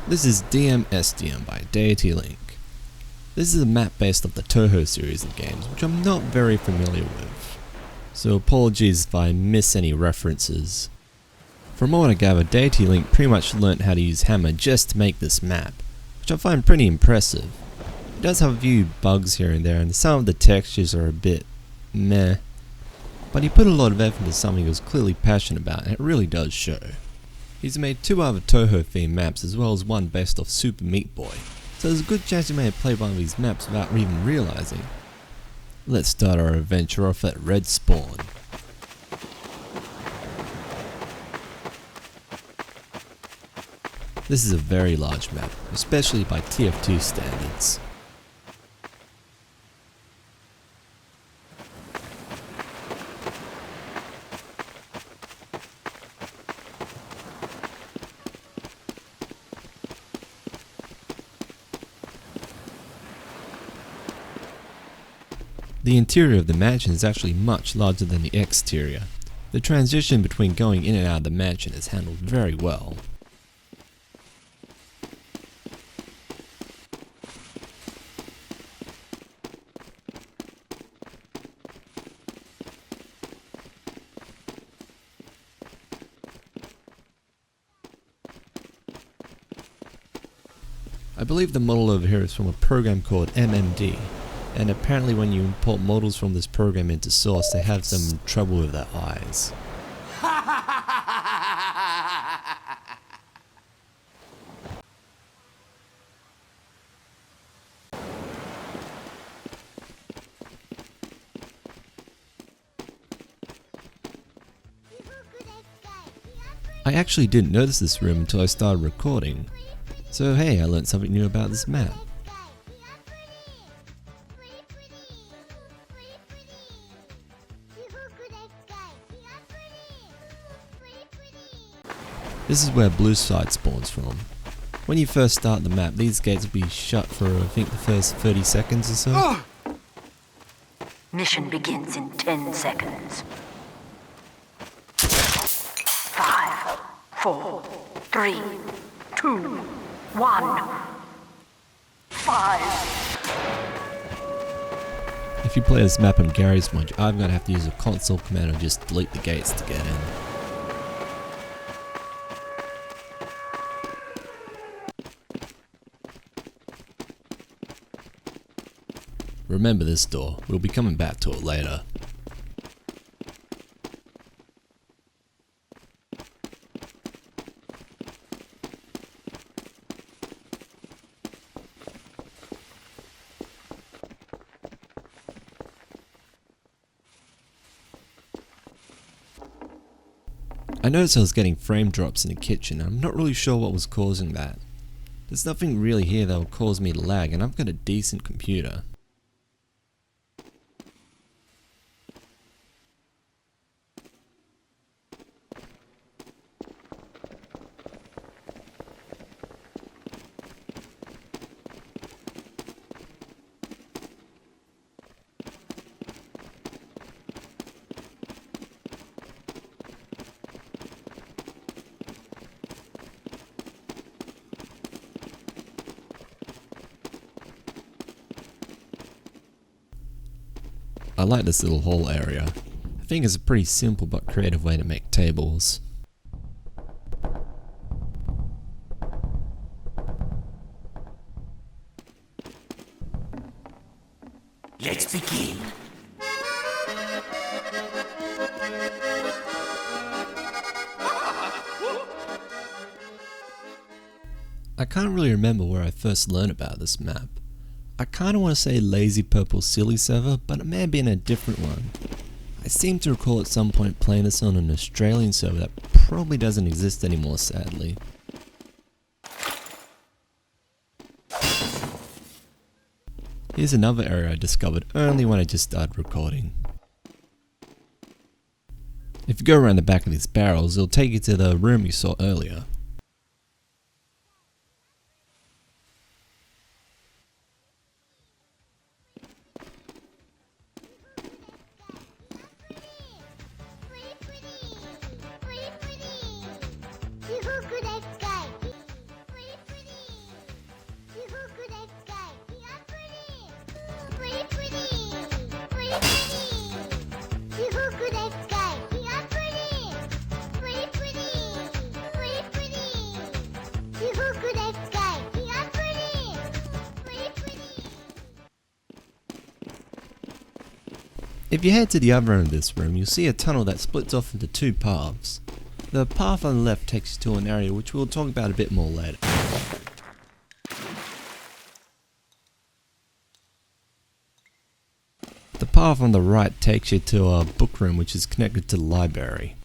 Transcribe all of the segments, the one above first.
This is DM-SDM by Deity Link. This is a map based off the Touhou series of games, which I'm not very familiar with, so apologies if I miss any references. From what I gather, Deity Link pretty much learnt how to use Hammer just to make this map, which I find pretty impressive. It does have a few bugs here and there, and some of the textures are a bit meh, but he put a lot of effort into something he was clearly passionate about, and it really does show. He's made 2 other Touhou themed maps as well as one based off Super Meat Boy, so there's a good chance you may have played one of these maps without even realizing. Let's start our adventure off at Red Spawn. This is a very large map, especially by TF2 standards. The interior of the mansion is actually much larger than the exterior. The transition between going in and out of the mansion is handled very well. I believe the model over here is from a program called MMD. And apparently when you import models from this program into Source, they have some trouble with their eyes. I actually didn't notice this room until I started recording. So hey, I learned something new about this map. This is where Blue Side spawns from. When you first start the map, these gates will be shut for I think the first 30 seconds or so. Mission begins in 10 seconds. 5, 4, 3, 2, 1, 5. If you play this map on Garry's Mod, I'm going to have to use a console command and just delete the gates to get in. Remember this door, we'll be coming back to it later. I noticed I was getting frame drops in the kitchen, and I'm not really sure what was causing that. There's nothing really here that will cause me to lag, and I've got a decent computer. I like this little hall area. I think it's a pretty simple but creative way to make tables. Let's begin. I can't really remember where I first learned about this map. I kinda want to say Lazy Purple Silly server, but it may have been a different one. I seem to recall at some point playing this on an Australian server that probably doesn't exist anymore, sadly. Here's another area I discovered only when I just started recording. If you go around the back of these barrels, it'll take you to the room you saw earlier. If you head to the other end of this room, you'll see a tunnel that splits off into two paths. The path on the left takes you to an area which we'll talk about a bit more later. The path on the right takes you to a book room which is connected to the library.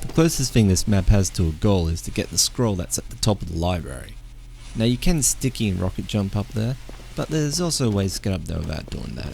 The closest thing this map has to a goal is to get the scroll that's at the top of the library. Now you can sticky and rocket jump up there, but there's also ways to get up there without doing that.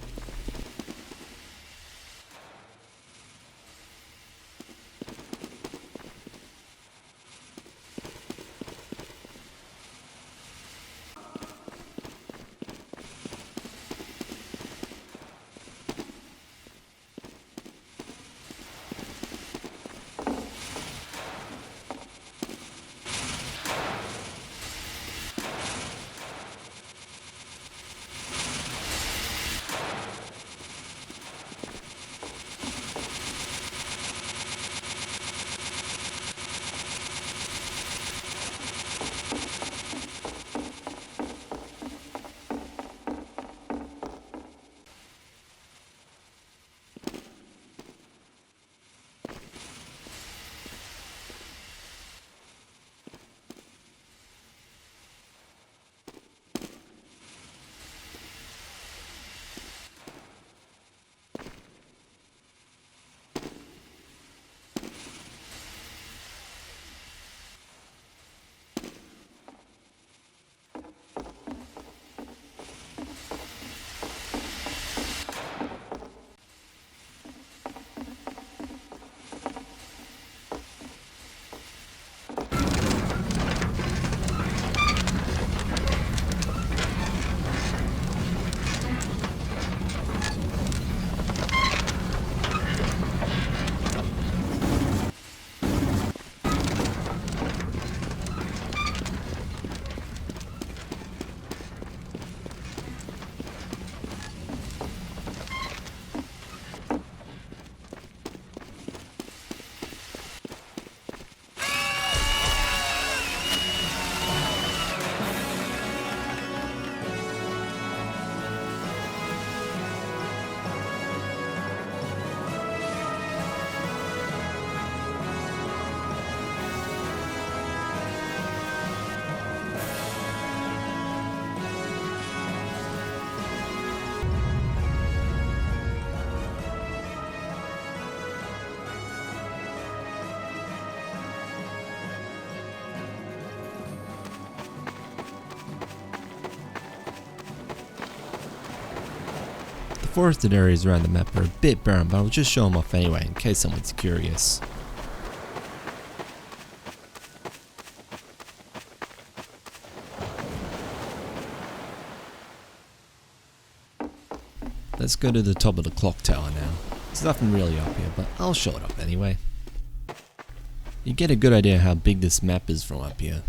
The forested areas around the map are a bit barren, but I'll just show them off anyway in case someone's curious. Let's go to the top of the clock tower now. There's nothing really up here, but I'll show it up anyway. You get a good idea how big this map is from up here.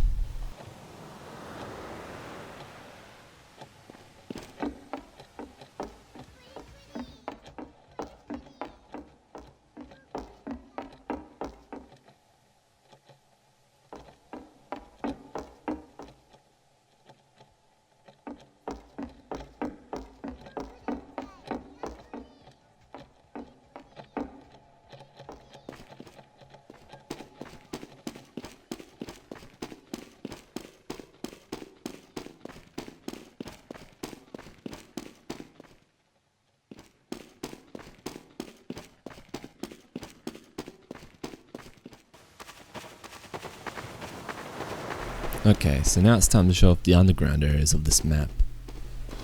Okay, so now it's time to show off the underground areas of this map.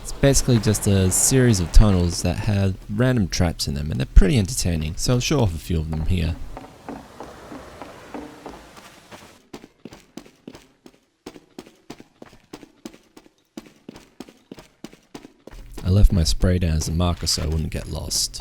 It's basically just a series of tunnels that have random traps in them, and they're pretty entertaining, so I'll show off a few of them here. I left my spray down as a marker so I wouldn't get lost.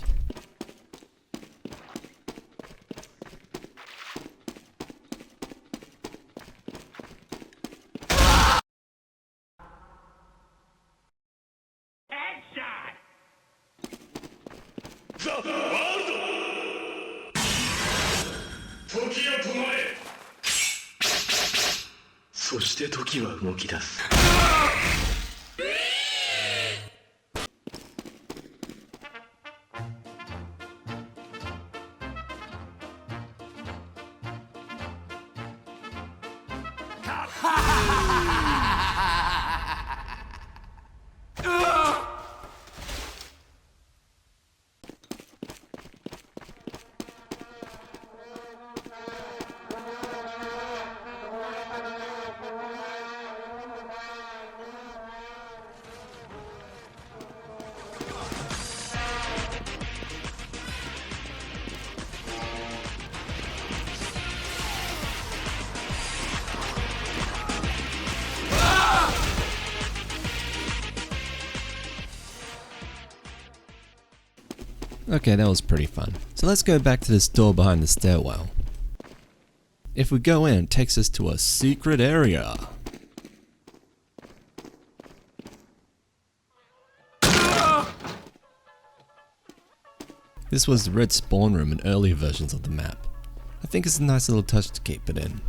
敵は動き出す。Okay, that was pretty fun. So let's go back to this door behind the stairwell. If we go in, it takes us to a secret area. This was the red spawn room in earlier versions of the map. I think it's a nice little touch to keep it in.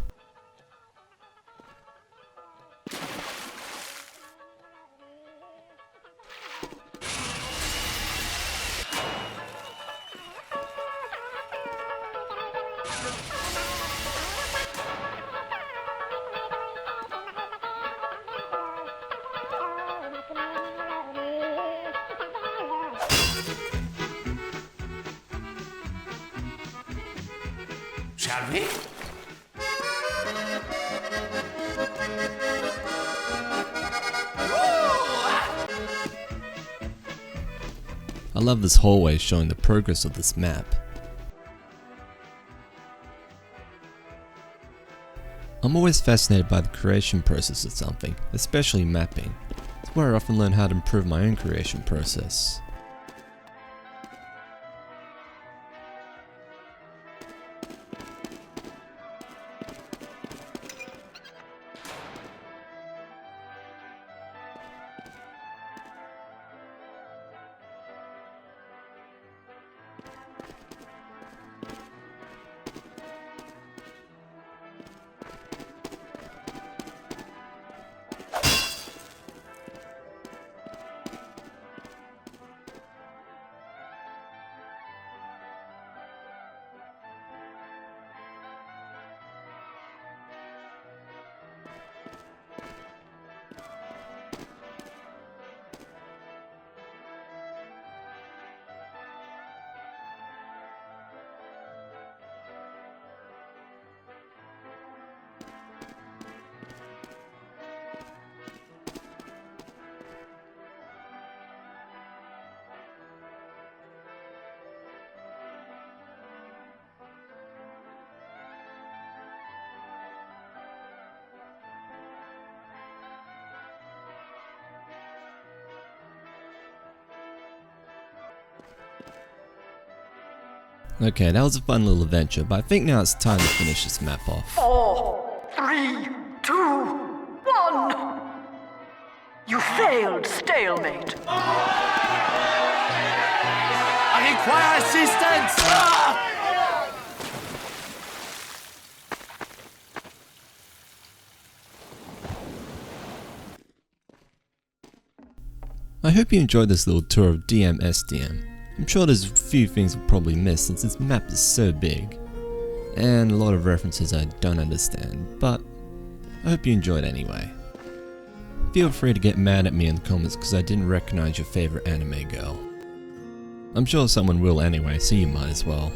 Shall we? I love this hallway showing the progress of this map. I'm always fascinated by the creation process of something, especially mapping. It's where I often learn how to improve my own creation process. Okay, that was a fun little adventure, but I think now it's time to finish this map off. 4, 3, 2, 1. You failed stalemate. I require assistance! I hope you enjoyed this little tour of DMSDM. I'm sure there's a few things we've probably missed since this map is so big, and a lot of references I don't understand, but I hope you enjoyed anyway. Feel free to get mad at me in the comments because I didn't recognize your favorite anime girl. I'm sure someone will anyway, so you might as well.